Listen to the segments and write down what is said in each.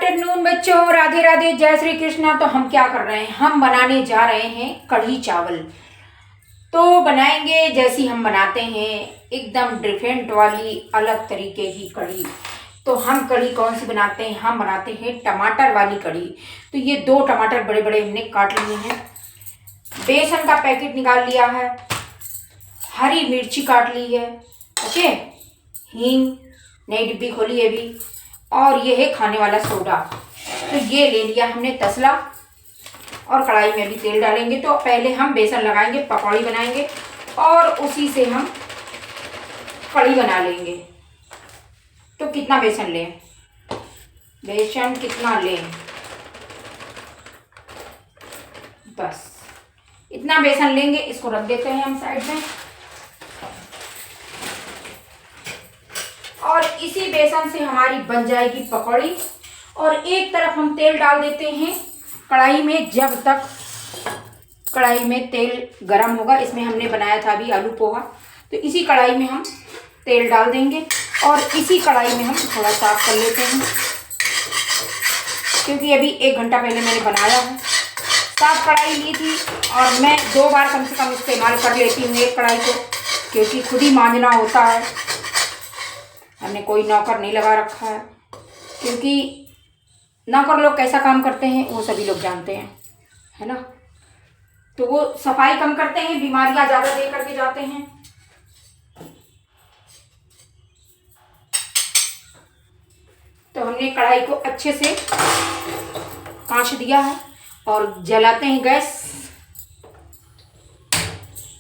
Afternoon बच्चों, राधे राधे, जय श्री कृष्णा। तो हम क्या कर रहे हैं, हम बनाने जा रहे हैं कढ़ी चावल। तो बनाएंगे जैसी हम बनाते हैं, एकदम डिफरेंट वाली अलग तरीके की कढ़ी। तो हम कढ़ी कौन सी बनाते हैं, हम बनाते हैं टमाटर वाली कढ़ी। तो ये 2 टमाटर बड़े बड़े हमने काट लिए हैं, बेसन का पैकेट निकाल लिया है, हरी मिर्ची काट ली है, ओके, हींग नई डिब्बी खोली है अभी, और ये है खाने वाला सोडा। तो ये ले लिया हमने तसला, और कढ़ाई में भी तेल डालेंगे। तो पहले हम बेसन लगाएंगे, पकौड़ी बनाएंगे और उसी से हम कढ़ी बना लेंगे। तो कितना बेसन लें, बेसन कितना लें, बस इतना बेसन लेंगे। इसको रख देते हैं हम साइड में, और इसी बेसन से हमारी बन जाएगी पकौड़ी। और एक तरफ हम तेल डाल देते हैं कढ़ाई में, जब तक कढ़ाई में तेल गरम होगा। इसमें हमने बनाया था अभी आलू पोहा, तो इसी कढ़ाई में हम तेल डाल देंगे और इसी कढ़ाई में हम थोड़ा साफ कर लेते हैं, क्योंकि अभी 1 घंटा पहले मैंने बनाया है। साफ कढ़ाई ली थी और मैं 2 बार कम से कम इस्तेमाल कर लेती हूँ एक कढ़ाई को, क्योंकि खुद ही मांजना होता है। हमने कोई नौकर नहीं लगा रखा है, क्योंकि नौकर लोग कैसा काम करते हैं वो सभी लोग जानते हैं, है ना। तो वो सफाई कम करते हैं, बीमारियां ज़्यादा दे करके जाते हैं। तो हमने कढ़ाई को अच्छे से कांच दिया है और जलाते हैं गैस।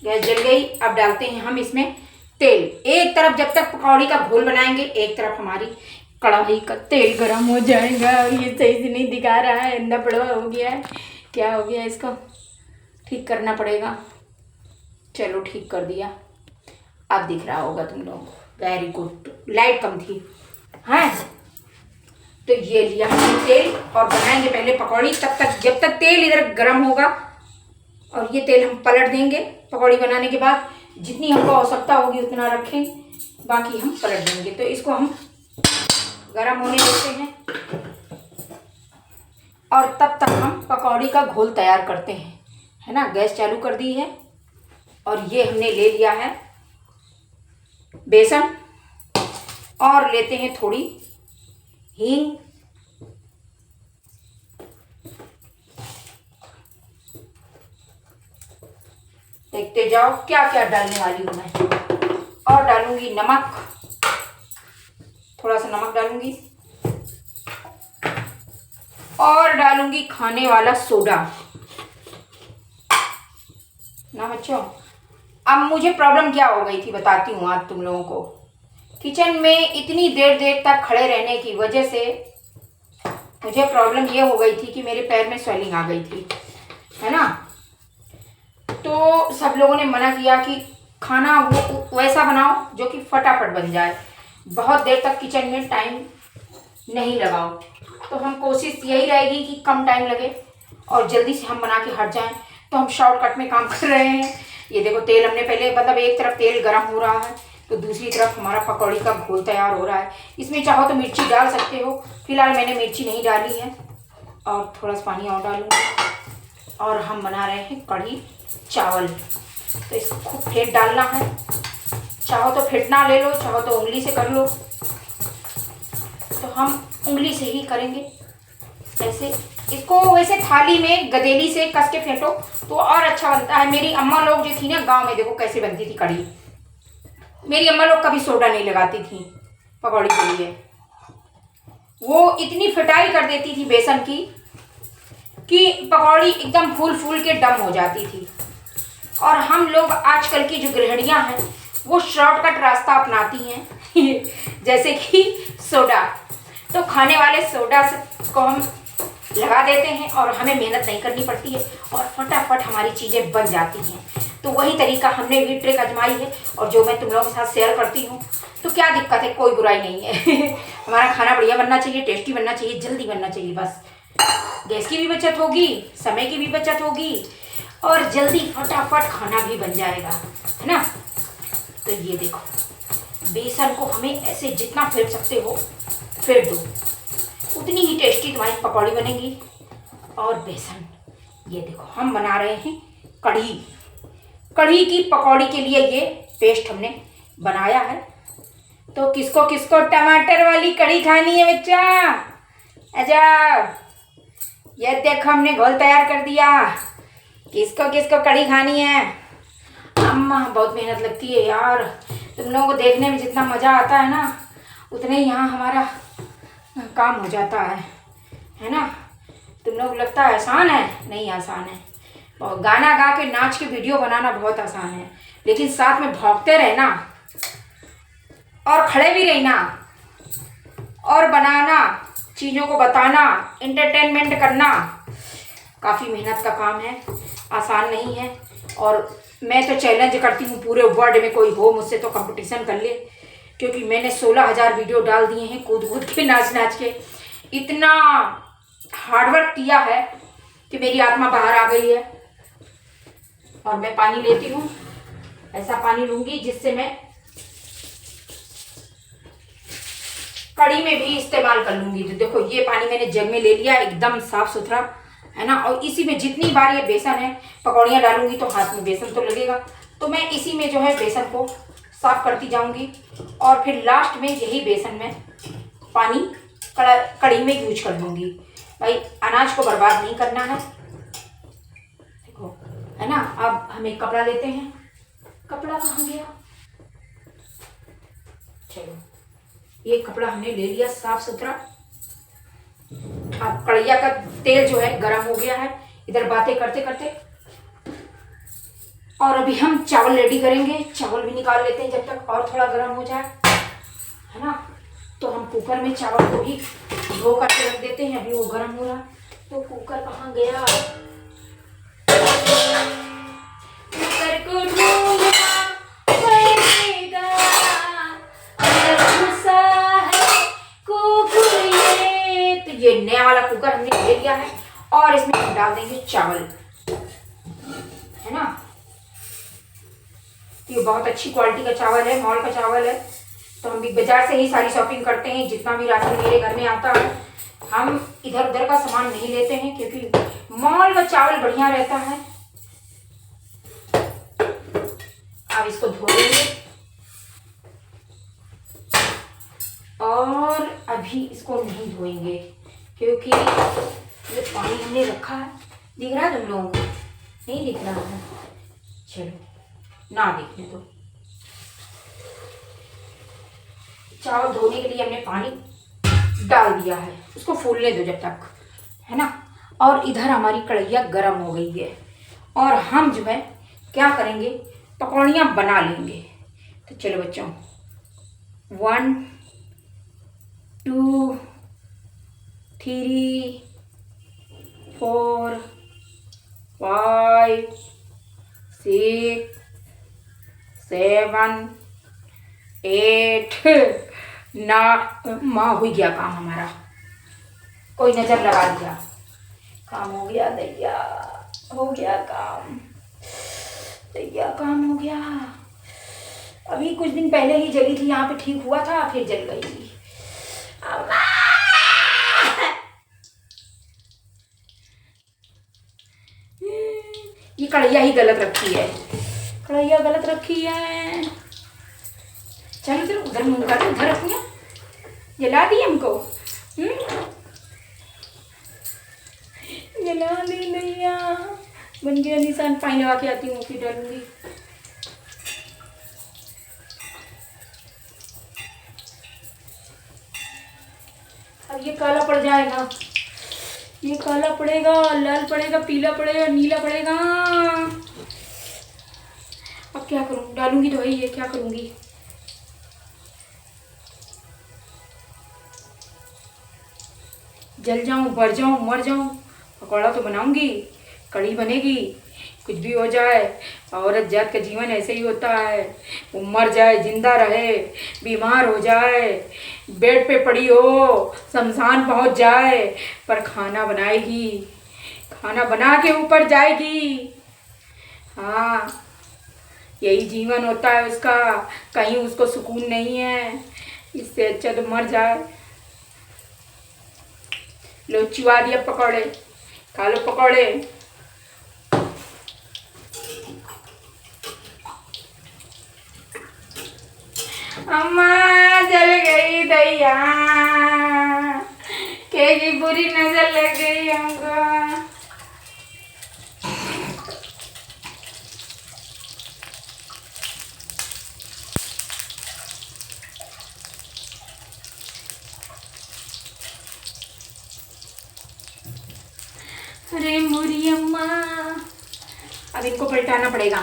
गैस जल गई, अब डालते हैं हम इसमें तेल। एक तरफ जब तक पकौड़ी का घोल बनाएंगे, एक तरफ हमारी कढ़ाई का तेल गरम हो जाएगा। और ये सही से नहीं दिखा रहा है, अंधा पड़वा हो गया है, क्या हो गया, इसको ठीक करना पड़ेगा। चलो ठीक कर दिया, अब दिख रहा होगा तुम लोग। वेरी गुड, लाइट कम थी, हाँ। तो ये लिया हमने तेल और बनाएंगे पहले पकौड़ी। तब तक जब तक तेल इधर गरम होगा, और ये तेल हम पलट देंगे पकौड़ी बनाने के बाद। जितनी हमको आवश्यकता होगी उतना रखें, बाकी हम पलट देंगे। तो इसको हम गरम होने देते हैं और तब तक हम पकौड़ी का घोल तैयार करते हैं, है ना। गैस चालू कर दी है और ये हमने ले लिया है बेसन, और लेते हैं थोड़ी हींग, देखते जाओ क्या क्या डालने वाली हूँ मैं। और डालूंगी नमक, थोड़ा सा नमक डालूंगी, और डालूंगी खाने वाला सोडा ना बच्चों। अब मुझे प्रॉब्लम क्या हो गई थी बताती हूँ आज तुम लोगों को। किचन में इतनी देर देर तक खड़े रहने की वजह से मुझे प्रॉब्लम ये हो गई थी कि मेरे पैर में स्वेलिंग आ गई थी, है ना। तो सब लोगों ने मना किया कि खाना वो वैसा बनाओ जो कि फटाफट बन जाए, बहुत देर तक किचन में टाइम नहीं लगाओ। तो हम कोशिश यही रहेगी कि कम टाइम लगे और जल्दी से हम बना के हट जाएं। तो हम शॉर्टकट में काम कर रहे हैं। ये देखो तेल हमने पहले, मतलब एक तरफ तेल गरम हो रहा है तो दूसरी तरफ हमारा पकौड़ी का घोल तैयार हो रहा है। इसमें चाहो तो मिर्ची डाल सकते हो, फिलहाल मैंने मिर्ची नहीं डाली है। और थोड़ा सा पानी और डालूंगी, और हम बना रहे हैं कढ़ी चावल। तो इसको खूब फेंट डालना है, चाहो तो फेंटना ले लो, चाहो तो उंगली से कर लो। तो हम उंगली से ही करेंगे ऐसे। इसको वैसे थाली में गदेली से कस के फेंटो तो और अच्छा बनता है। मेरी अम्मा लोग जो थी ना गांव में, देखो कैसे बनती थी कढ़ी। मेरी अम्मा लोग कभी सोडा नहीं लगाती थी पकौड़ी के लिए, वो इतनी फिटाई कर देती थी बेसन की कि पकौड़ी एकदम फूल फूल के डम हो जाती थी। और हम लोग आजकल की जो गृहिणियां हैं वो शॉर्टकट रास्ता अपनाती हैं जैसे कि सोडा। तो खाने वाले सोडा को हम लगा देते हैं और हमें मेहनत नहीं करनी पड़ती है और फटाफट हमारी चीज़ें बन जाती हैं। तो वही तरीका हमने भी ट्रिक आजमाई है और जो मैं तुम लोगों के साथ शेयर करती हूँ। तो क्या दिक्कत है, कोई बुराई नहीं है हमारा खाना बढ़िया बनना चाहिए, टेस्टी बनना चाहिए, जल्दी बनना चाहिए। बस गैस की भी बचत होगी, समय की भी बचत होगी, और जल्दी फटाफट खाना भी बन जाएगा, है ना। तो ये देखो बेसन को हमें ऐसे जितना फेंट सकते हो फेंट दो, उतनी ही टेस्टी तुम्हारी पकौड़ी बनेगी। और बेसन, ये देखो हम बना रहे हैं कढ़ी। कढ़ी की पकौड़ी के लिए ये पेस्ट हमने बनाया है। तो किसको किसको टमाटर वाली कढ़ी खानी है बच्चा? आजा, ये देखो हमने घोल तैयार कर दिया। किसको किसको कढ़ी खानी है? अम्मा, बहुत मेहनत लगती है यार। तुम लोगों को देखने में जितना मज़ा आता है ना, उतने ही यहाँ हमारा काम हो जाता है ना। तुम लोग लगता है आसान है? नहीं आसान है। और गाना गा के नाच के वीडियो बनाना बहुत आसान है, लेकिन साथ में भौंकते रहना और खड़े भी रहना और बनाना, चीज़ों को बताना, एंटरटेनमेंट करना काफ़ी मेहनत का काम है, आसान नहीं है। और मैं तो चैलेंज करती हूँ पूरे वर्ल्ड में कोई हो मुझसे तो कंपटीशन कर ले, क्योंकि मैंने 16,000 वीडियो डाल दिए हैं कूद कूद के, नाच नाच के। इतना हार्डवर्क किया है कि मेरी आत्मा बाहर आ गई है। और मैं पानी लेती हूँ, ऐसा पानी लूँगी जिससे मैं कढ़ी में भी इस्तेमाल कर लूँगी। तो देखो ये पानी मैंने जग में ले लिया, एकदम साफ़ सुथरा है ना। और इसी में जितनी बार ये बेसन है, पकौड़ियाँ डालूंगी तो हाथ में बेसन तो लगेगा, तो मैं इसी में जो है बेसन को साफ करती जाऊंगी। और फिर लास्ट में यही बेसन में पानी कढ़ी में यूज कर लूँगी। भाई अनाज को बर्बाद नहीं करना है, देखो है ना। अब हम एक कपड़ा लेते हैं। कपड़ा कहाँ गया? चलो, ये कपड़ा हमने ले लिया साफ सुथरा। अब कढ़ैया का तेल जो है गरम हो गया है, इधर बातें करते करते। और अभी हम चावल रेडी करेंगे। चावल भी निकाल लेते हैं जब तक और थोड़ा गरम हो जाए, है ना। तो हम कुकर में चावल को भी धो करके रख देते हैं, अभी वो गरम हो रहा। तो कुकर कहाँ गया? कुकर को ढूंढना पड़ेगा, अंदर घुसा है कुकर ये। तो ये नया वाला कुकर हमने ले लिया है और इसमें हम डाल देंगे चावल, है ना। ये बहुत अच्छी क्वालिटी का चावल है, मॉल का चावल है। तो हम बिग बाजार से ही सारी शॉपिंग करते हैं, जितना भी राशन मेरे घर में आता है। हम इधर उधर का सामान नहीं लेते हैं, क्योंकि मॉल का चावल बढ़िया रहता है। अब इसको धो लेंगे और अभी इसको नहीं धोएंगे, क्योंकि ये पानी हमने रखा है। दिख रहा है तुम लोगों को? नहीं दिख रहा है? चलो ना देखने दो। चावल धोने के लिए हमने पानी डाल दिया है, उसको फूलने दो जब तक, है ना। और इधर हमारी कढ़ैया गर्म हो गई है और हम जो है क्या करेंगे, पकौड़ियाँ बना लेंगे। तो चलो बच्चों, 1 2 3 4 5 6 7 8 ना माँ हो गया काम हमारा, कोई नजर लगा दिया, काम हो गया दैया, हो गया काम दैया, काम हो गया। अभी कुछ दिन पहले ही जली थी यहाँ पे, ठीक हुआ था, फिर जल गई थी। ये कढ़ैया ही गलत रखी है, कढ़ैया गलत रखी है। चलो चलो उधर मुँह का, उधर रखिए, जला दी हमको। जला दी नैया, बन गया निशान। पानी लगा के आती हूँ, फिर डालूंगी। अब ये काला पड़ जाएगा, ये काला पड़ेगा, लाल पड़ेगा, पीला पड़ेगा, नीला पड़ेगा। अब क्या करूँ? डालूंगी तो वही है, क्या करूँगी? जल जाऊं, बढ़ जाऊं, मर जाऊं, पकौड़ा तो बनाऊंगी, कढ़ी बनेगी। कुछ भी हो जाए, औरत जात का जीवन ऐसे ही होता है। वो मर जाए, जिंदा रहे, बीमार हो जाए, बेड पे पड़ी हो, शमशान पहुंच जाए, पर खाना बनाएगी, खाना बना के ऊपर जाएगी। हाँ, यही जीवन होता है उसका, कहीं उसको सुकून नहीं है। इससे अच्छा तो मर जाए। लो चुआ दिया पकौड़े, खा लो पकौड़े। अम्मा जल गई दैया, की बुरी नजर लग गई हमको। अरे मोरी अम्मा, अब इनको पलटाना पड़ेगा।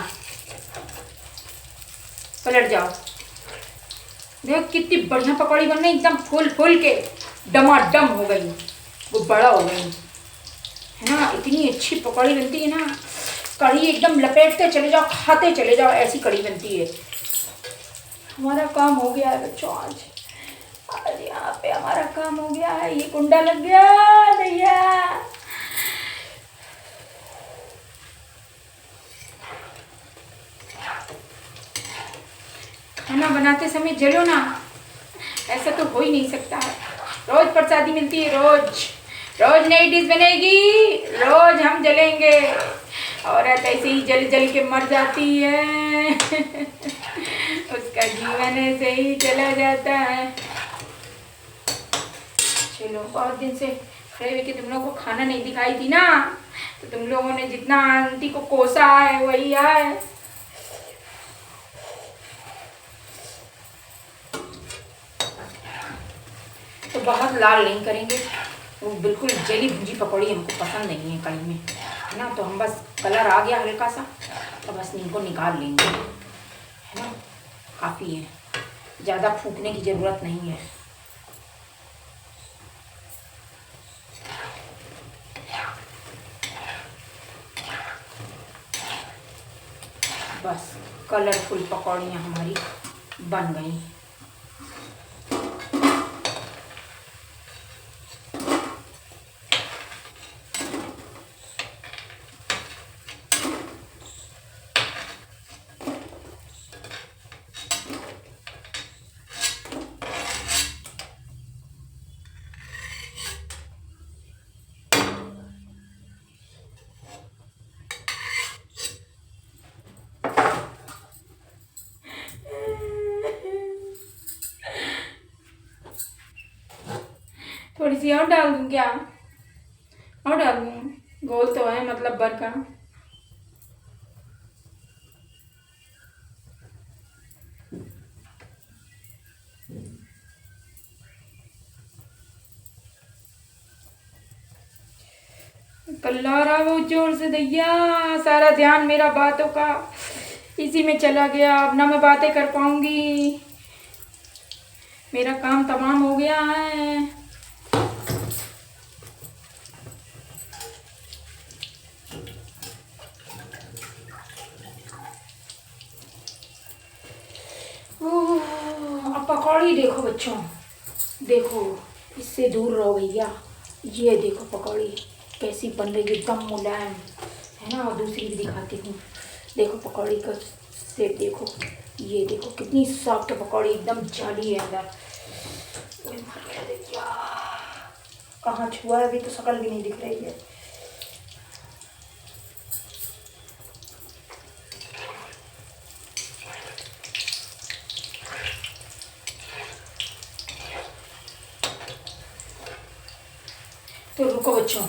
पलट जाओ। देखो कितनी बढ़िया पकौड़ी बन रही, एकदम फूल फूल के डमाडम हो गई, वो बड़ा हो गई है ना। इतनी अच्छी पकौड़ी बनती है ना, कढ़ी एकदम लपेटते चले जाओ, खाते चले जाओ, ऐसी कढ़ी बनती है। हमारा काम हो गया है बच्चों आज। आज यहाँ पे हमारा काम हो गया है। ये कुंडा लग गया भैया। खाना बनाते समय जलो ना, ऐसा तो हो ही नहीं सकता है। रोज प्रसादी मिलती है, रोज रोज नई डिश बनेगी, रोज हम जलेंगे। औरत ऐसे ही जल जल के मर जाती है। उसका जीवन ऐसे ही चला जाता है। चलो, बहुत दिन से खड़े हुए कि तुम लोगों को खाना नहीं दिखाई थी ना, तो तुम लोगों ने जितना आंटी को कोसा है वही है। तो बहुत लाल नहीं करेंगे, वो बिल्कुल जली भुंजी पकौड़ी हमको पसंद नहीं है कढ़ी में, है ना। तो हम बस कलर आ गया हल्का सा, तो बस इनको निकाल लेंगे, है ना। काफ़ी है, ज़्यादा फूकने की ज़रूरत नहीं है। बस कलरफुल पकौड़ियाँ हमारी बन गई। थोड़ी सी और डाल दूँ क्या? और डाल दूँ? गोल तो है मतलब भर का। कल्ला रहा वो जोर से दैया, सारा ध्यान मेरा बातों का इसी में चला गया। अब ना मैं बातें कर पाऊंगी, मेरा काम तमाम हो गया है। अब पकौड़ी देखो बच्चों, देखो, इससे दूर रहो भैया। ये देखो पकौड़ी कैसी बन रही है, एकदम मुलायम, है ना। और दूसरी भी दिखाती हूँ, देखो पकौड़ी का सेट देखो, ये देखो कितनी सॉफ्ट पकौड़ी, एकदम जाली है अंदर। कहाँ छुआ है, अभी तो शक्ल भी नहीं दिख रही है। तो रुको बच्चों,